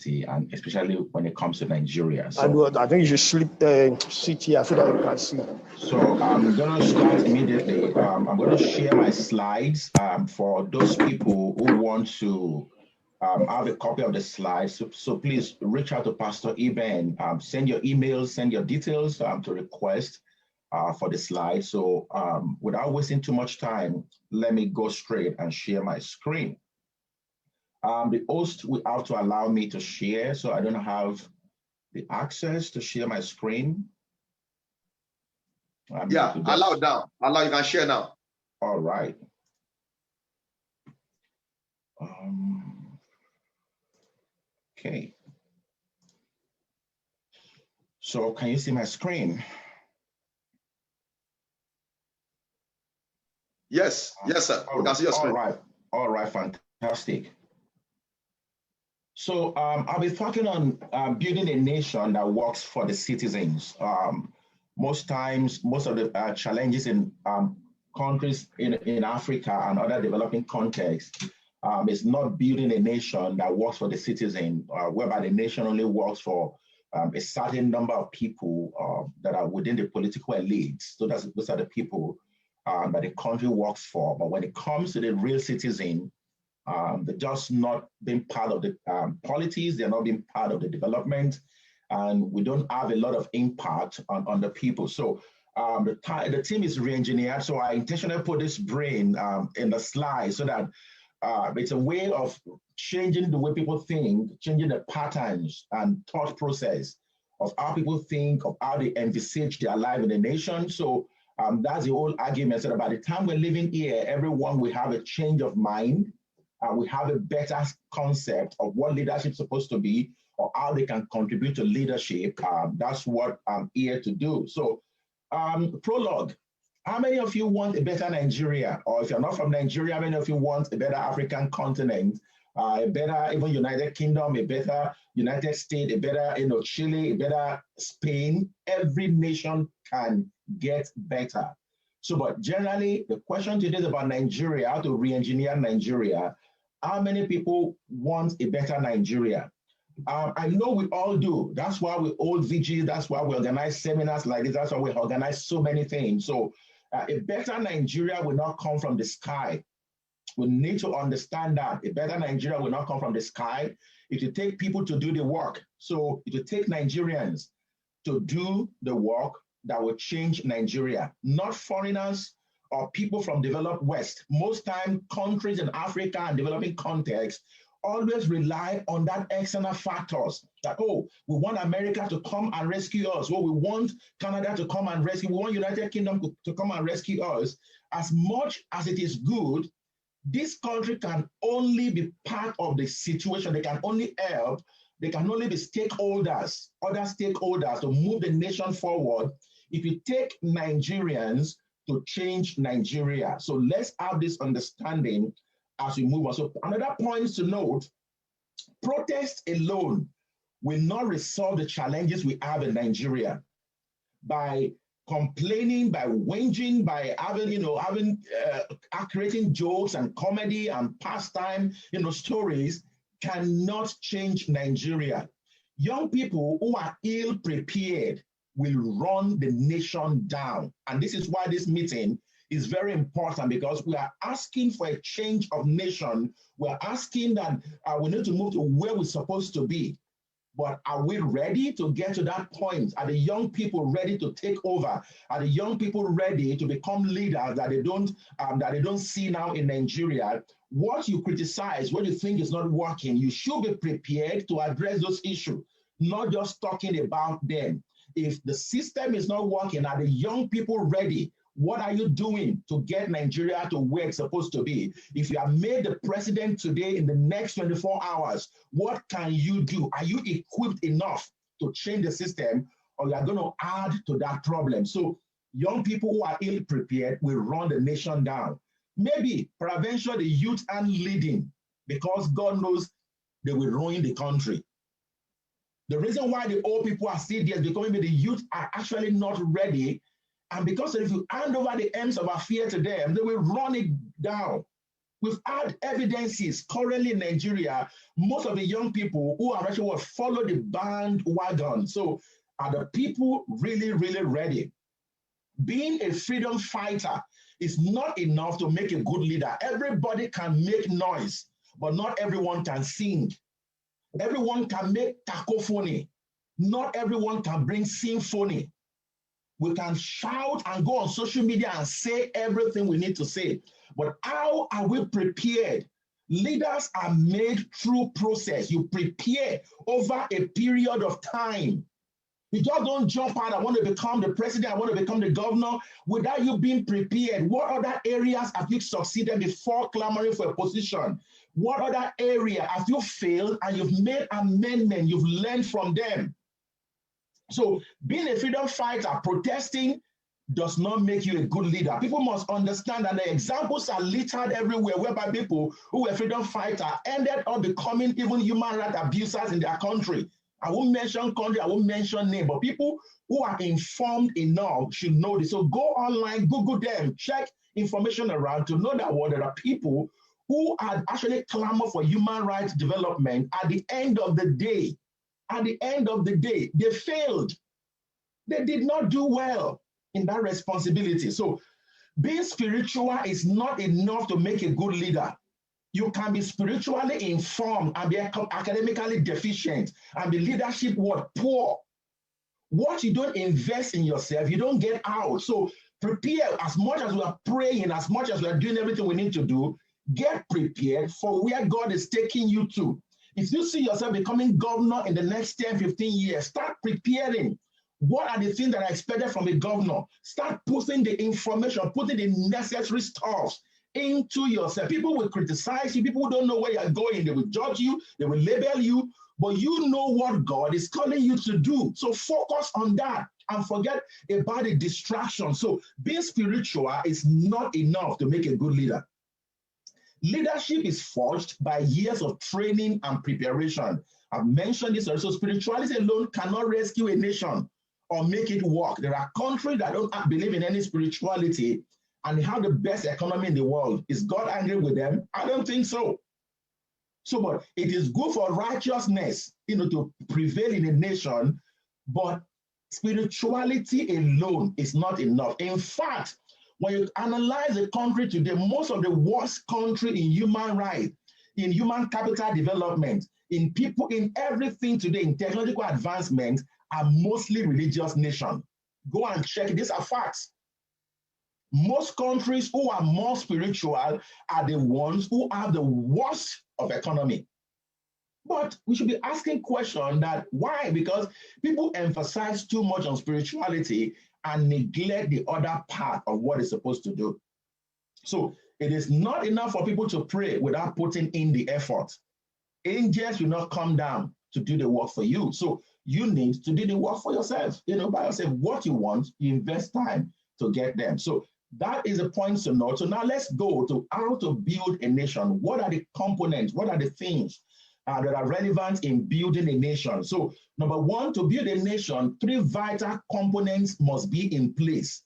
and especially when it comes to Nigeria. So, I think you should sit here so that you can see. So I'm going to start immediately. I'm going to share my slides for those people who want to have a copy of the slides. So please reach out to Pastor Eben, send your emails, send your details to request for the slides. So without wasting too much time, let me go straight and share my screen. The host will have to allow me to share, so I don't have the access to share my screen. Yeah, allow now. Allow, you can share now. All right. Okay. So can you see my screen? Yes, yes, sir. We can see your screen. All right, fantastic. So I'll be talking on building a nation that works for the citizens. Most times, most of the challenges in countries in Africa and other developing contexts is not building a nation that works for the citizen, whereby the nation only works for a certain number of people that are within the political elites. So those are the people that the country works for. But when it comes to the real citizen, they're just not being part of the policies, they're not being part of the development, and we don't have a lot of impact on the people. So the team is re-engineered, so I intentionally put this brain in the slide so that it's a way of changing the way people think, changing the patterns and thought process of how people think, of how they envisage their life in the nation. So that's the whole argument. So that by the time we're living here, everyone will have a change of mind. We have a better concept of what leadership is supposed to be or how they can contribute to leadership. That's what I'm here to do. So prologue, how many of you want a better Nigeria? Or if you're not from Nigeria, how many of you want a better African continent, a better even United Kingdom, a better United States, a better Chile, a better Spain? Every nation can get better. So, but generally, the question today is about Nigeria, how to re-engineer Nigeria. How many people want a better Nigeria? I know we all do. That's why we hold VGs. That's why we organize seminars like this. That's why we organize so many things. So a better Nigeria will not come from the sky. We need to understand that a better Nigeria will not come from the sky. It will take people to do the work. So it will take Nigerians to do the work that will change Nigeria, not foreigners or people from developed West. Most time, countries in Africa and developing context always rely on that external factors that, oh, we want America to come and rescue us. Oh, we want Canada to come and rescue. We want United Kingdom to come and rescue us. As much as it is good, this country can only be part of the situation. They can only help. They can only be stakeholders, other stakeholders to move the nation forward if you take Nigerians to change Nigeria. So let's have this understanding as we move on. So another point to note, protest alone will not resolve the challenges we have in Nigeria. By complaining, by whinging, by having, creating jokes and comedy and pastime, stories cannot change Nigeria. Young people who are ill prepared will run the nation down. And this is why this meeting is very important, because we are asking for a change of nation. We're asking that we need to move to where we're supposed to be. But are we ready to get to that point? Are the young people ready to take over? Are the young people ready to become leaders that they don't see now in Nigeria? What you criticize, what you think is not working, you should be prepared to address those issues, not just talking about them. If the system is not working, are the young people ready? What are you doing to get Nigeria to where it's supposed to be? If you are made the president today, in the next 24 hours, what can you do? Are you equipped enough to change the system, or you are going to add to that problem? So young people who are ill-prepared will run the nation down. Maybe, peradventure, the youth aren't leading because God knows they will ruin the country. The reason why the old people are still there is because maybe the youth are actually not ready. And because if you hand over the ends of affairs to them, they will run it down. We've had evidences currently in Nigeria, most of the young people who are actually will follow the bandwagon. So are the people really, really ready? Being a freedom fighter is not enough to make a good leader. Everybody can make noise, but not everyone can sing. Everyone can make cacophony. Not everyone can bring symphony. We can shout and go on social media and say everything we need to say. But how are we prepared? Leaders are made through process. You prepare over a period of time. You just don't jump out, I want to become the president, I want to become the governor, without you being prepared. What other areas have you succeeded before clamoring for a position? What other area have you failed and you've made amendment, you've learned from them? So being a freedom fighter, protesting, does not make you a good leader. People must understand that the examples are littered everywhere, whereby people who were freedom fighters ended up becoming even human rights abusers in their country. I won't mention country, I won't mention name, but people who are informed enough should know this. So go online, Google them, check information around to know that there are people who had actually clamored for human rights development. At the end of the day, they failed. They did not do well in that responsibility. So being spiritual is not enough to make a good leader. You can be spiritually informed and be academically deficient and be leadership poor. What you don't invest in yourself, you don't get out. So prepare. As much as we are praying, as much as we are doing everything we need to do, get prepared for where God is taking you to. If you see yourself becoming governor in the next 10, 15 years, start preparing. What are the things that are expected from a governor? Start putting the information, putting the necessary stuff into yourself. People will criticize you. People who don't know where you're going, they will judge you, they will label you, but you know what God is calling you to do. So focus on that and forget about the distraction. So being spiritual is not enough to make a good leader. Leadership is forged by years of training and preparation. I've mentioned this also. Spirituality alone cannot rescue a nation or make it work. There are countries that don't believe in any spirituality and they have the best economy in the world. Is God angry with them? I don't think so. So, but it is good for righteousness, to prevail in a nation, but spirituality alone is not enough. In fact, when you analyze the country today, most of the worst country in human rights, in human capital development, in people, in everything today, in technological advancement, are mostly religious nations. Go and check. These are facts. Most countries who are more spiritual are the ones who have the worst of economy. But we should be asking questions that why? Because people emphasize too much on spirituality and neglect the other part of what it's supposed to do. So it is not enough for people to pray without putting in the effort. Angels will not come down to do the work for you. So you need to do the work for yourself. By yourself, what you want, you invest time to get them. So that is a point to note. So now let's go to how to build a nation. What are the components? What are the things that are relevant in building a nation? So number one, to build a nation, 3 vital components must be in place.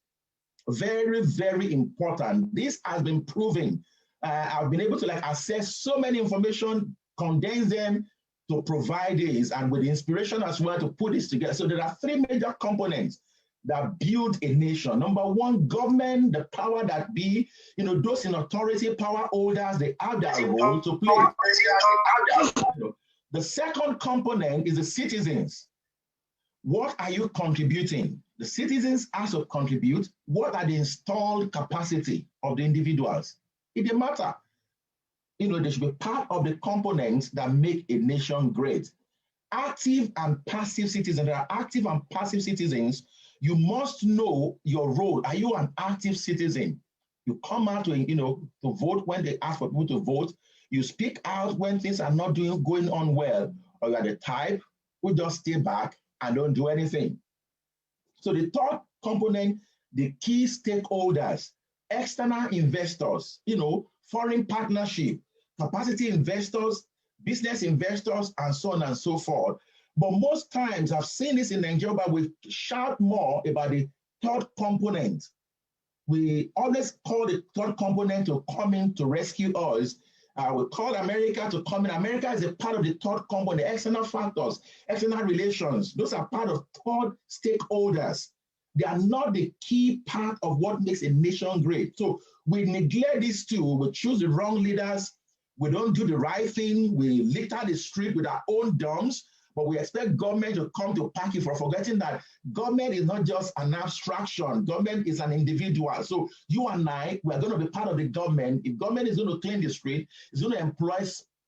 Very, very important. This has been proven. I've been able to access so many information, condense them to provide this, and with inspiration as well to put this together. So there are 3 major components that build a nation. Number one, government, the power that be, those in authority, power holders, they have their role to play. The second component is the citizens. What are you contributing? The citizens have to contribute. What are the installed capacity of the individuals? It doesn't matter. They should be part of the components that make a nation great. Active and passive citizens. There are active and passive citizens. You must know your role. Are you an active citizen? You come out to vote when they ask for people to vote. You speak out when things are not going on well, or you are the type who just stay back and don't do anything. So the third component, the key stakeholders, external investors, foreign partnership, capacity investors, business investors, and so on and so forth. But most times I've seen this in Nigeria, but we shout more about the third component. We always call the third component to come in to rescue us. We call America to come in. America is a part of the third component, external factors, external relations. Those are part of third stakeholders. They are not the key part of what makes a nation great. So we neglect these two. We choose the wrong leaders. We don't do the right thing. We litter the street with our own dumps, but we expect government to come to pack it, for forgetting that government is not just an abstraction. Government is an individual. So you and I, we are going to be part of the government. If government is going to clean the street, it's going to employ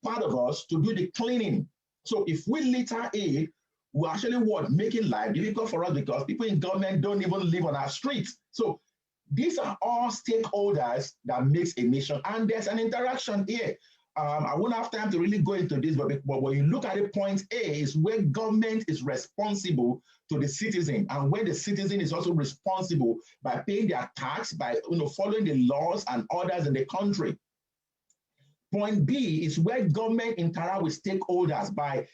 part of us to do the cleaning. So if we litter it, we're actually what? Making life difficult for us, because people in government don't even live on our streets. So these are all stakeholders that makes a nation. And there's an interaction here. I won't have time to really go into this, but when you look at it, point A is where government is responsible to the citizen, and where the citizen is also responsible by paying their tax, by following the laws and orders in the country. Point B is where government interact with stakeholders by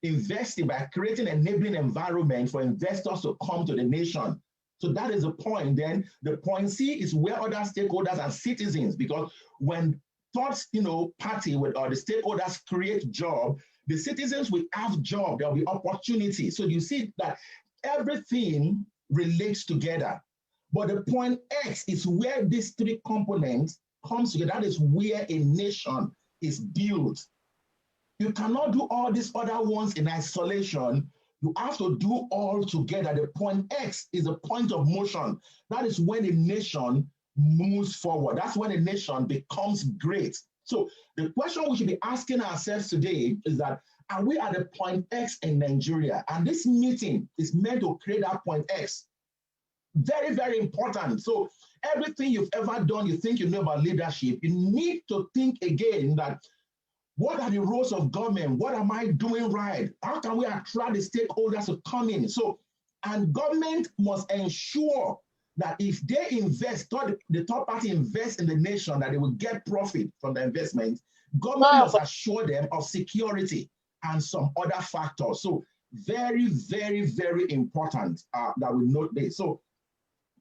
investing, by creating an enabling environment for investors to come to the nation. So that is the point. Then the point C is where other stakeholders and citizens, because when thoughts, party with or the stakeholders create job, the citizens will have job, there will be opportunity. So you see that everything relates together. But the point X is where these three components comes together. That is where a nation is built. You cannot do all these other ones in isolation. You have to do all together. The point X is a point of motion. That is when a nation moves forward. That's when a nation becomes great. So the question we should be asking ourselves today is that, are we at the point X in Nigeria? And this meeting is meant to create that point X. Very, very important. So everything you've ever done, you think you know about leadership, you need to think again that, what are the roles of government? What am I doing right? How can we attract the stakeholders to come in? So, and government must ensure that if they invest, the third party invest in the nation, that they will get profit from the investment. Government must assure them of security and some other factors. So very, very, very important that we note this. So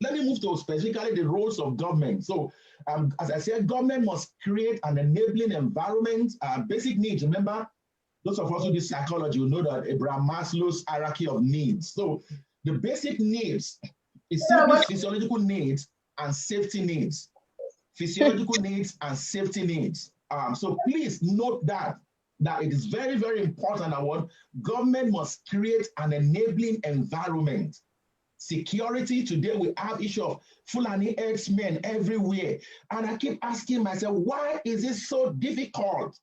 let me move to specifically the roles of government. So as I said, government must create an enabling environment, basic needs. Remember, those of us who do psychology will know that Abraham Maslow's hierarchy of needs. So the basic needs is simply physiological needs and safety needs. Physiological needs and safety needs. So please note that it is very, very important that what government must create an enabling environment. Security, today we have issue of Fulani herdsmen everywhere. And I keep asking myself, why is it so difficult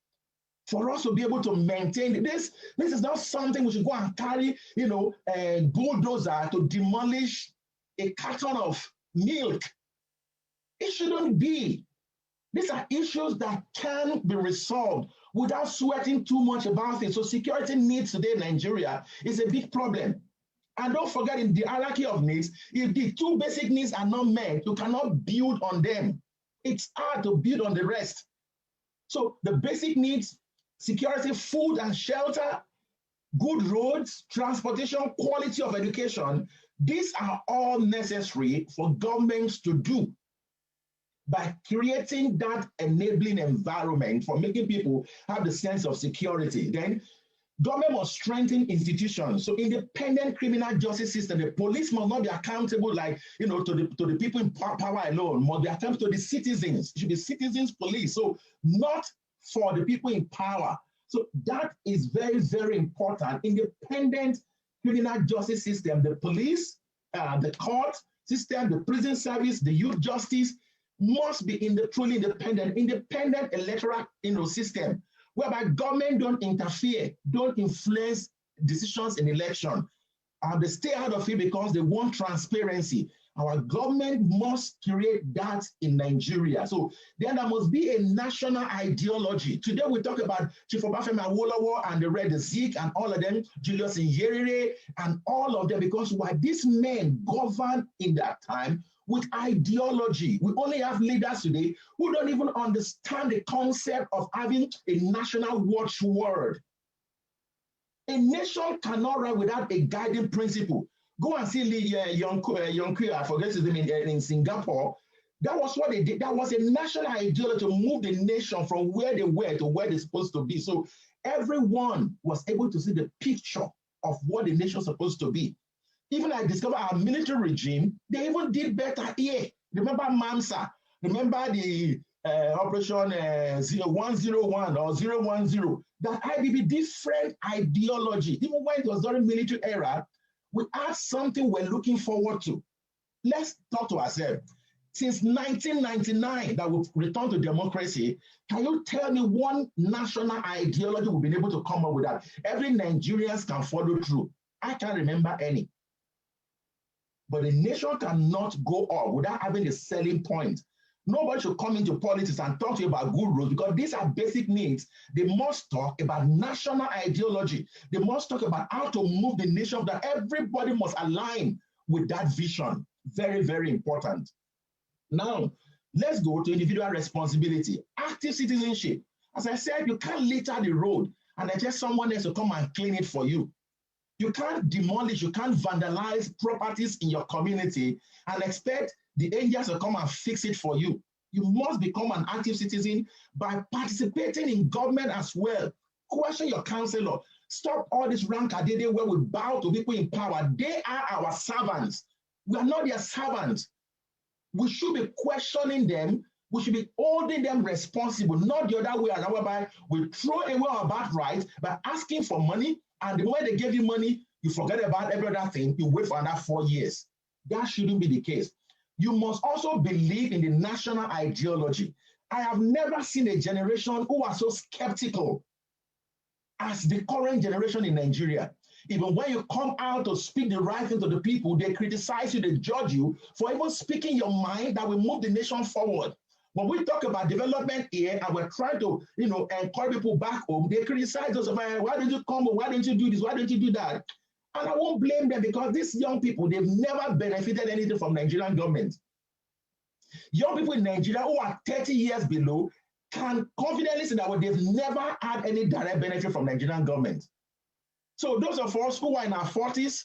for us to be able to maintain this? This is not something we should go and carry, a bulldozer to demolish a carton of milk. It shouldn't be. These are issues that can be resolved without sweating too much about it. So security needs today in Nigeria is a big problem. And don't forget, in the hierarchy of needs, if the two basic needs are not met, you cannot build on them. It's hard to build on the rest. So the basic needs, security, food and shelter, good roads, transportation, quality of education, these are all necessary for governments to do by creating that enabling environment for making people have the sense of security. Then government must strengthen institutions. So independent criminal justice system, the police must not be accountable to the people in power alone, must be accountable to the citizens. It should be citizens police. So not for the people in power. So that is very, very important. Independent criminal justice system, the police, the court system, the prison service, the youth justice must be truly independent electoral system, whereby government don't interfere, don't influence decisions in election. They stay out of it because they want transparency. Our government must create that in Nigeria. So then there must be a national ideology. Today we talk about Chief Obafemi Awolowo and the Zik and all of them, Julius Nyerere and all of them, because why these men govern in that time with ideology. We only have leaders today who don't even understand the concept of having a national watchword. A nation cannot run without a guiding principle. Go and see Young Kui, I forget his name, in Singapore. That was what they did. That was a national ideology to move the nation from where they were to where they're supposed to be. So everyone was able to see the picture of what the nation is supposed to be. Even I discovered our military regime, they even did better here. Remember MAMSA? Remember the Operation 101 or 010? That IBB, different ideology. Even when it was during military era, we had something we're looking forward to. Let's talk to ourselves. Since 1999 that we've returned to democracy, can you tell me one national ideology we've been able to come up with that every Nigerian can follow through? I can't remember any. But the nation cannot go on without having a selling point. Nobody should come into politics and talk to you about good rules because these are basic needs. They must talk about national ideology. They must talk about how to move the nation, that everybody must align with that vision. Very, very important. Now, let's go to individual responsibility. Active citizenship. As I said, you can't litter the road and expect someone else to come and clean it for you. You can't demolish, you can't vandalize properties in your community and expect the angels to come and fix it for you. You must become an active citizen by participating in government as well. Question your counselor. Stop all this rancadede where we bow to people in power. They are our servants. We are not their servants. We should be questioning them. We should be holding them responsible, not the other way around, whereby we throw away our birthright by asking for money, and the moment they give you money, you forget about every other thing, you wait for another 4 years. That shouldn't be the case. You must also believe in the national ideology. I have never seen a generation who are so skeptical as the current generation in Nigeria. Even when you come out to speak the right thing to the people, they criticize you, they judge you for even speaking your mind that will move the nation forward. When we talk about development here and we're trying to, encourage people back home, they criticize us about, why don't you come, why don't you do this, why don't you do that? And I won't blame them because these young people, they've never benefited anything from Nigerian government. Young people in Nigeria who are 30 years below can confidently say that they've never had any direct benefit from Nigerian government. So those of us who are in our 40s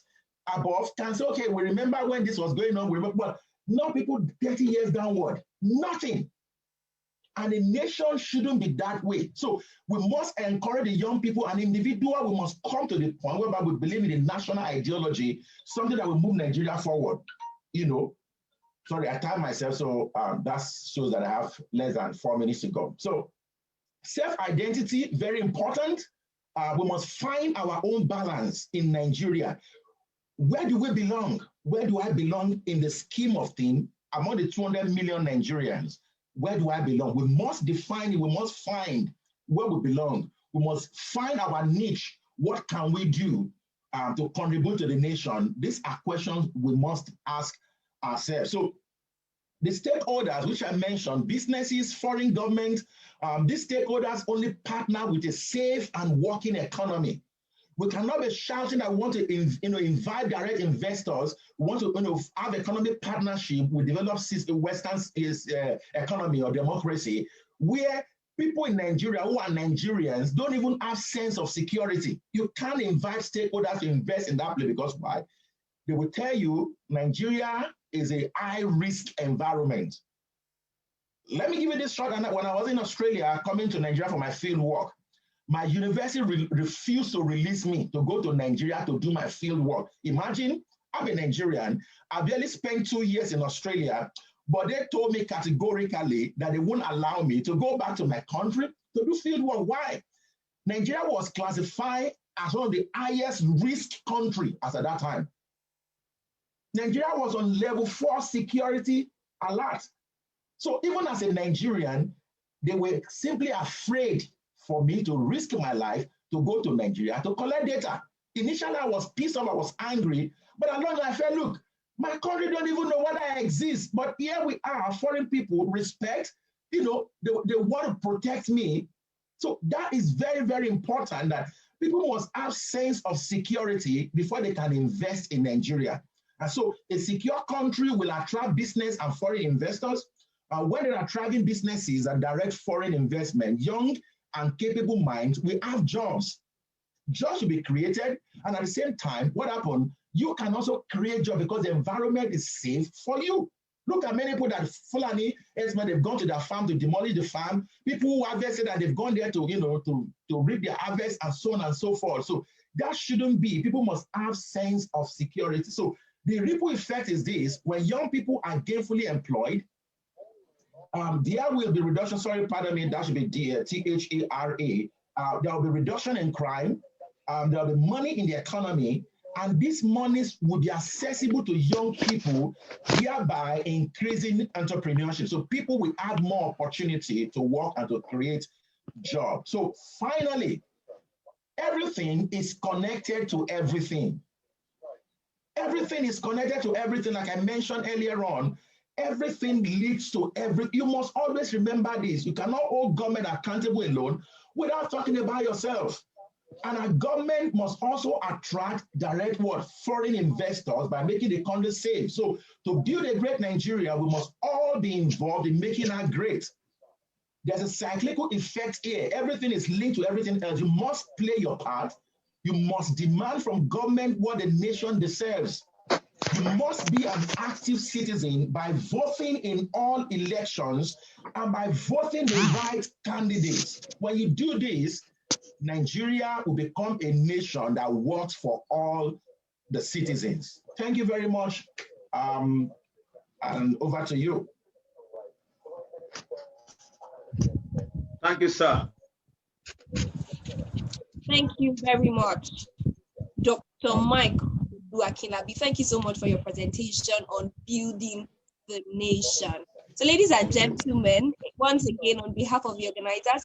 above can say, okay, we remember when this was going on, but not people 30 years downward, nothing. And a nation shouldn't be that way. So we must encourage the young people and individual, we must come to the point whereby we believe in the national ideology, something that will move Nigeria forward. Sorry, I timed myself, so that shows that I have less than 4 minutes to go. So self-identity, very important. We must find our own balance in Nigeria. Where do we belong? Where do I belong in the scheme of things among the 200 million Nigerians? Where do I belong? We must define it. We must find where we belong. We must find our niche. What can we do to contribute to the nation? These are questions we must ask ourselves. So the stakeholders, which I mentioned, businesses, foreign government, these stakeholders only partner with a safe and working economy. We cannot be shouting that we want to invite direct investors. We want to have economic partnership with developed Western economy or democracy, where people in Nigeria who are Nigerians don't even have sense of security. You can't invite stakeholders to invest in that place because why? They will tell you Nigeria is a high-risk environment. Let me give you this short. When I was in Australia, coming to Nigeria for my field work, my university refused to release me to go to Nigeria to do my field work. Imagine, I'm a Nigerian. I barely spent 2 years in Australia, but they told me categorically that they wouldn't allow me to go back to my country to do field work. Why? Nigeria was classified as one of the highest risk countries as at that time. Nigeria was on level 4 security alert. So even as a Nigerian, they were simply afraid for me to risk my life to go to Nigeria to collect data. Initially, I was pissed off, I was angry, but along I felt, look, my country don't even know whether I exist, but here we are, foreign people respect, they want to protect me. So that is very, very important that people must have sense of security before they can invest in Nigeria. And so a secure country will attract business and foreign investors. When they're attracting businesses and direct foreign investment, young and capable minds will have jobs. Jobs will be created. And at the same time, what happened? You can also create jobs because the environment is safe for you. Look at many people that Fulani herdsmen, they've gone to their farm to demolish the farm. People who harvested that they've gone there to, to reap their harvest and so on and so forth. So that shouldn't be. People must have sense of security. So the ripple effect is this: when young people are gainfully employed, there will be reduction. Sorry, pardon me. That should be THERA. There will be reduction in crime. There will be money in the economy, and these monies will be accessible to young people, thereby increasing entrepreneurship. So people will have more opportunity to work and to create jobs. So finally, everything is connected to everything. Everything is connected to everything. Like I mentioned earlier on, everything leads to everything. You must always remember this. You cannot hold government accountable alone without talking about yourself. And our government must also attract direct foreign investors by making the country safe. So to build a great Nigeria, we must all be involved in making her great. There's a cyclical effect here. Everything is linked to everything else. You must play your part. You must demand from government what the nation deserves. You must be an active citizen by voting in all elections and by voting the right candidates. When you do this, Nigeria will become a nation that works for all the citizens. Thank you very much. And over to you. Thank you, sir. Thank you very much, Dr. Mike Akinabi. Thank you so much for your presentation on building the nation. So ladies and gentlemen, once again, on behalf of the organizers,